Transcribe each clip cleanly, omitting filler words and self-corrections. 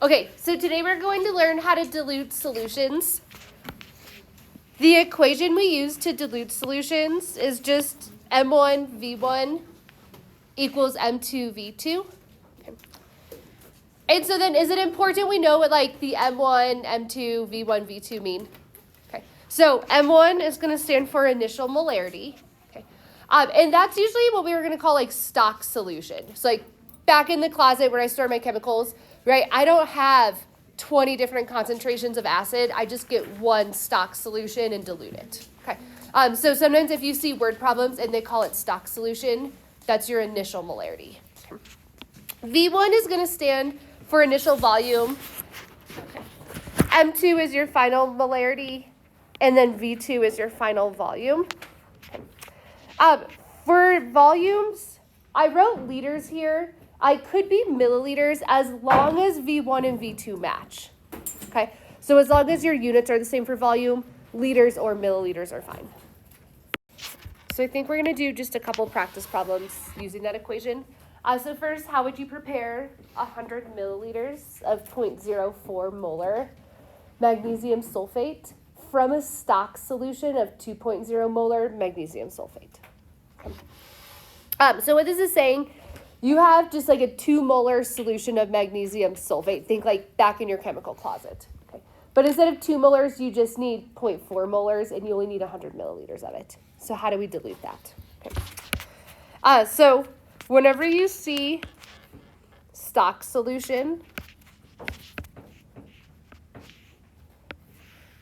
Okay, so today we're going to learn how to dilute solutions. The equation we use to dilute solutions is just M1V1 equals M2V2. Okay. And so then is it important we know what like the M1, M2, V1, V2 mean? Okay, so M1 is going to stand for initial molarity. Okay, and that's usually what we were going to call like stock solution. So like back in the closet where I store my chemicals, right? I don't have 20 different concentrations of acid. I just get one stock solution and dilute it. Okay. So sometimes if you see word problems and they call it stock solution, that's your initial molarity. Okay. V1 is going to stand for initial volume. Okay. M2 is your final molarity, and then V2 is your final volume. Okay. For volumes, I wrote liters here. I could be milliliters as long as V1 and V2 match. Okay, so as long as your units are the same for volume, liters or milliliters are fine. So I think we're going to do just a couple practice problems using that equation. So first, how would you prepare 100 milliliters of 0.04 molar magnesium sulfate from a stock solution of 2.0 molar magnesium sulfate? Okay. So what this is saying, you have just like a 2 molar solution of magnesium sulfate. Think like back in your chemical closet. Okay. But instead of 2 molars, you just need 0.4 molars and you only need 100 milliliters of it. So how do we dilute that? Okay. So whenever you see stock solution,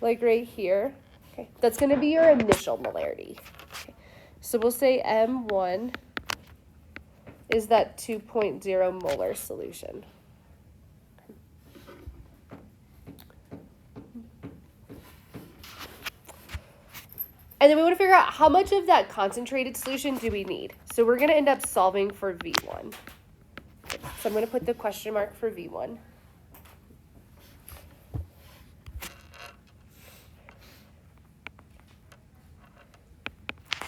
like right here, okay, that's going to be your initial molarity. Okay. So we'll say M1 is that 2.0 molar solution. And then we want to figure out how much of that concentrated solution do we need. So we're going to end up solving for V1. Okay, so I'm going to put the question mark for V1.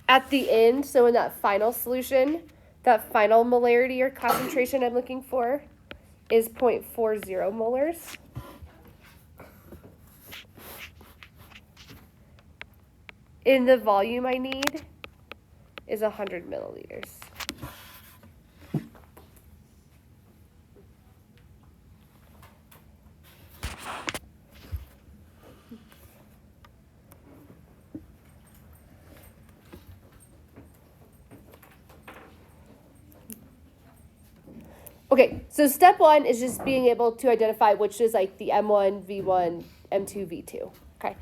At the end, so in that final solution, that final molarity or concentration I'm looking for is 0.40 molars. In the volume I need is 100 milliliters. Okay, so step one is just being able to identify which is like the M1, V1, M2, V2. Okay.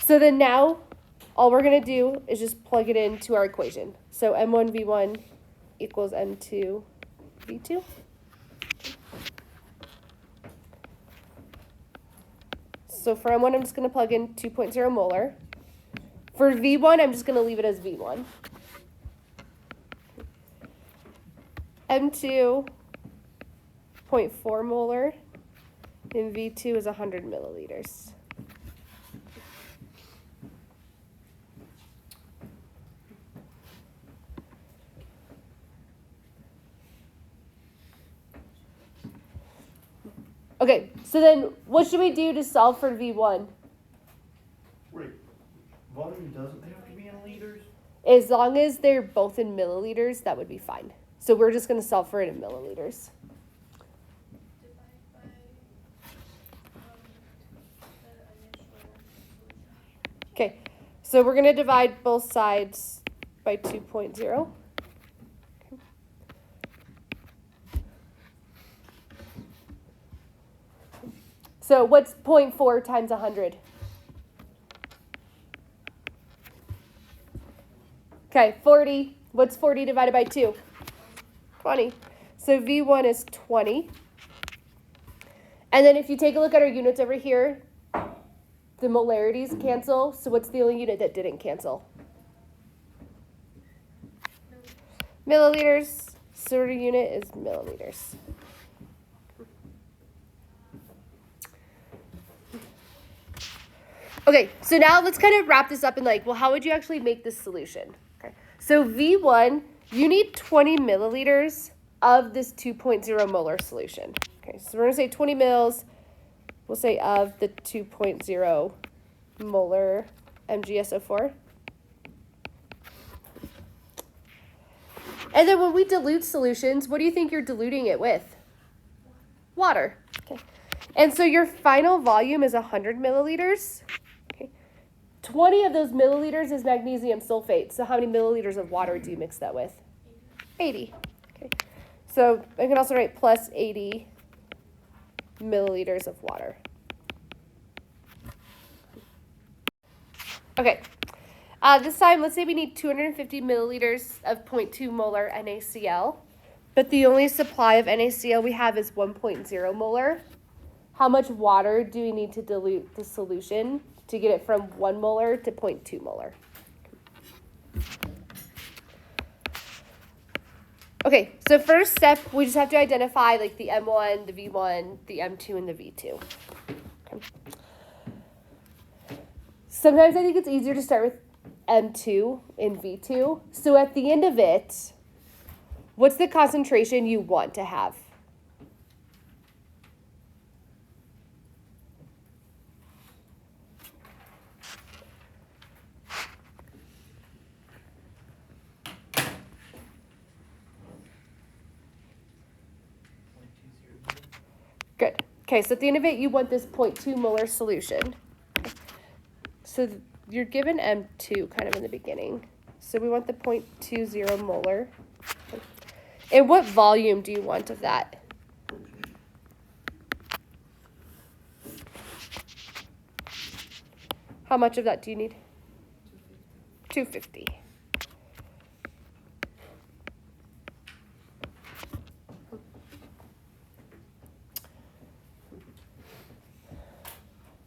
So then now all we're going to do is just plug it into our equation. So M1, V1 equals M2, V2. So for M1, I'm just going to plug in 2.0 molar. For V1, I'm just going to leave it as V1. M2, 0.4 molar, and V2 is 100 milliliters. Okay, so then what should we do to solve for V1? Wait, volume doesn't have to be in liters? As long as they're both in milliliters, that would be fine. So we're just going to solve for it in milliliters. Okay, so we're going to divide both sides by 2.0. Okay. So what's 0.4 times 100? Okay, 40. What's 40 divided by 2? 20. So V1 is 20. And then if you take a look at our units over here, the molarities cancel. So what's the only unit that didn't cancel? Milliliters. So our unit is milliliters. Okay, so now let's kind of wrap this up in like, well, how would you actually make this solution? Okay, so V1, you need 20 milliliters of this 2.0 molar solution. Okay, so we're going to say 20 mils. We'll say of the 2.0 molar MgSO4. And then when we dilute solutions, what do you think you're diluting it with? Water. Okay. And so your final volume is 100 milliliters. Okay. 20 of those milliliters is magnesium sulfate. So how many milliliters of water do you mix that with? 80. Okay. So I can also write plus 80 milliliters of water. Okay. This time, let's say we need 250 milliliters of 0.2 molar NaCl, but the only supply of NaCl we have is 1.0 molar. How much water do we need to dilute the solution to get it from 1 molar to 0.2 molar? Okay, so first step, we just have to identify like the M1, the V1, the M2, and the V2. Okay. Sometimes I think it's easier to start with M2 and V2. So at the end of it, what's the concentration you want to have? Good. Okay, so at the end of it, you want this 0.2 molar solution. So you're given M2 kind of in the beginning. So we want the 0.20 molar. And what volume do you want of that? How much of that do you need? 250.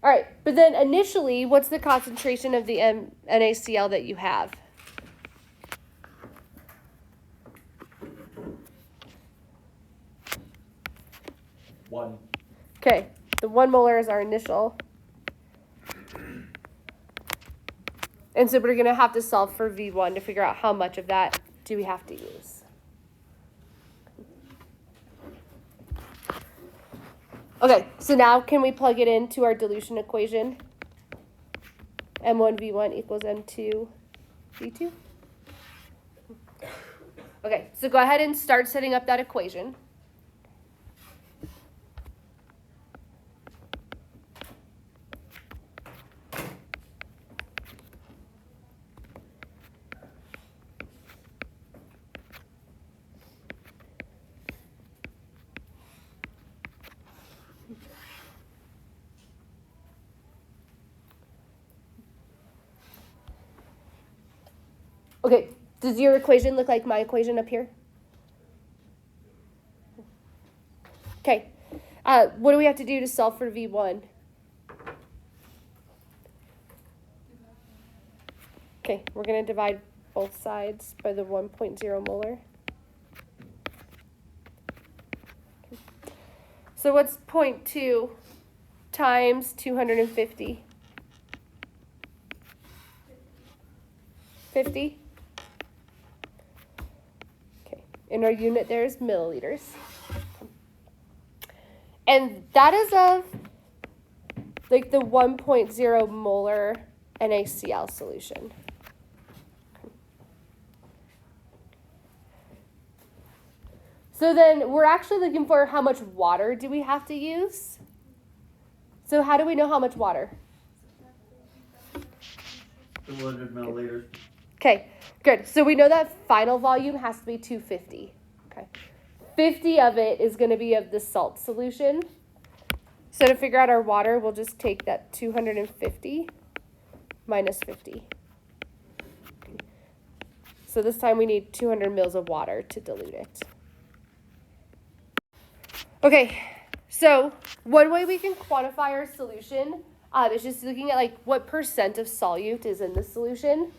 All right, but then initially, what's the concentration of the NaCl that you have? One. Okay, the 1 molar is our initial. And so we're going to have to solve for V1 to figure out how much of that do we have to use. Okay, so now can we plug it into our dilution equation? M1 V1 equals M2 V2. Okay, so go ahead and start setting up that equation. Okay, does your equation look like my equation up here? Okay, what do we have to do to solve for V1? Okay, we're going to divide both sides by the 1.0 molar. Okay. So what's 0.2 times 250? 50? And our unit there is milliliters. And that is of like the 1.0 molar NaCl solution. So then we're actually looking for how much water do we have to use? So how do we know how much water? 200 milliliters. Okay, good. So we know that final volume has to be 250. Okay. 50 of it is going to be of the salt solution. So to figure out our water, we'll just take that 250 minus 50. Okay. So this time we need 200 mils of water to dilute it. Okay, so one way we can quantify our solution is just looking at like what percent of solute is in the solution.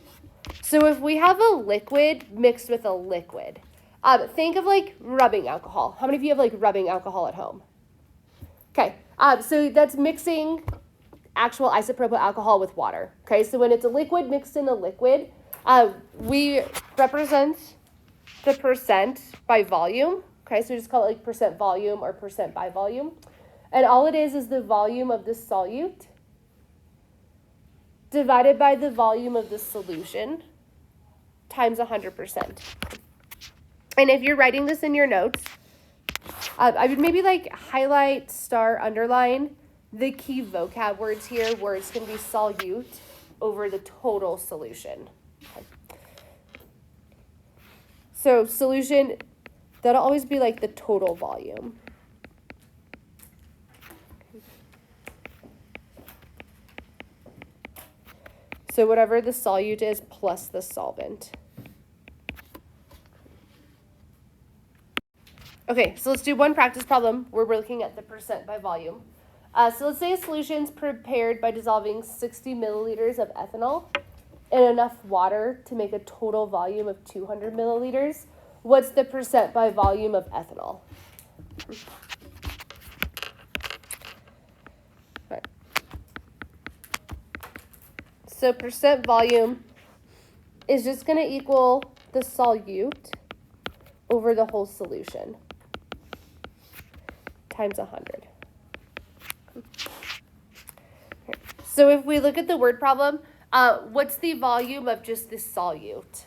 So if we have a liquid mixed with a liquid, think of like rubbing alcohol. How many of you have like rubbing alcohol at home? Okay, so that's mixing actual isopropyl alcohol with water. Okay, so when it's a liquid mixed in a liquid, we represent the percent by volume. Okay, so we just call it like percent volume or percent by volume. And all it is the volume of the solute divided by the volume of the solution times 100%. And if you're writing this in your notes, I would maybe like highlight, star, underline the key vocab words here where it's going to be solute over the total solution. Okay. So solution, that'll always be like the total volume. So whatever the solute is plus the solvent. Okay, so let's do one practice problem where we're looking at the percent by volume. So let's say a solution is prepared by dissolving 60 milliliters of ethanol in enough water to make a total volume of 200 milliliters. What's the percent by volume of ethanol? Right. So percent volume is just going to equal the solute over the whole solution times 100. So if we look at the word problem, what's the volume of just this solute?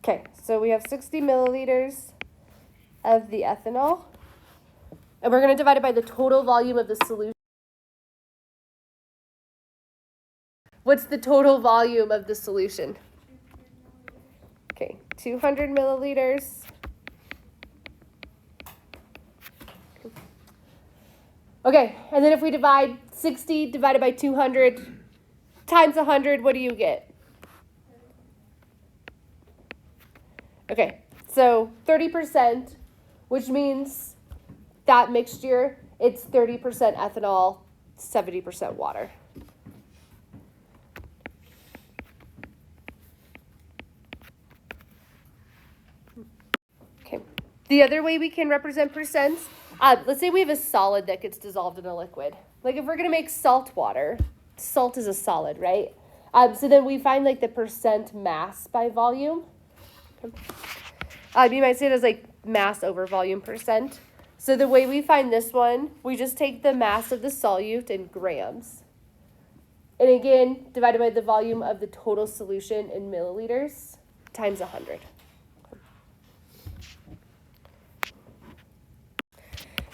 Okay, so we have 60 milliliters of the ethanol, and we're going to divide it by the total volume of the solution. What's the total volume of the solution? Okay, 200 milliliters. Okay, and then if we divide 60 divided by 200 times 100, what do you get? Okay, so 30%, which means that mixture, it's 30% ethanol, 70% water. Okay, the other way we can represent percents, let's say we have a solid that gets dissolved in a liquid. Like if we're going to make salt water, salt is a solid, right? So then we find like the percent mass by volume. You might say it as like mass over volume percent. So the way we find this one, we just take the mass of the solute in grams. And again, divided by the volume of the total solution in milliliters times 100.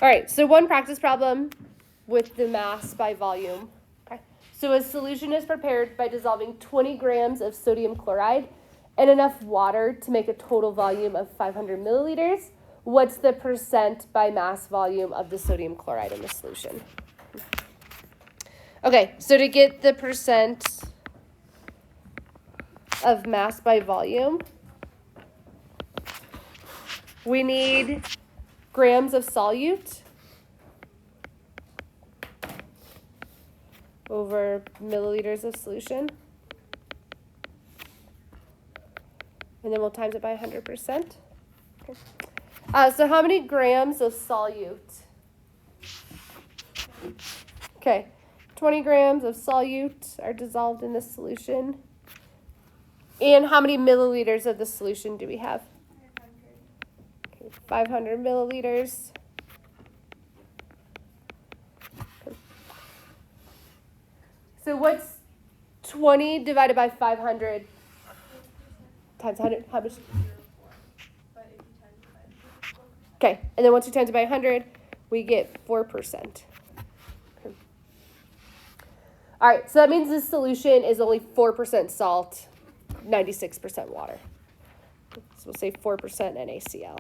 All right, so one practice problem with the mass by volume. Okay. So a solution is prepared by dissolving 20 grams of sodium chloride and enough water to make a total volume of 500 milliliters. What's the percent by mass volume of the sodium chloride in the solution? Okay, so to get the percent of mass by volume, we need grams of solute over milliliters of solution. And then we'll times it by 100%. Okay. So how many grams of solute? Okay, 20 grams of solute are dissolved in this solution. And how many milliliters of the solution do we have? 500 milliliters. So what's 20 divided by 500 times 100? How much? Okay, and then once you times it by 100, we get 4%. Okay. All right, so that means this solution is only 4% salt, 96% water. So we'll say 4% NaCl.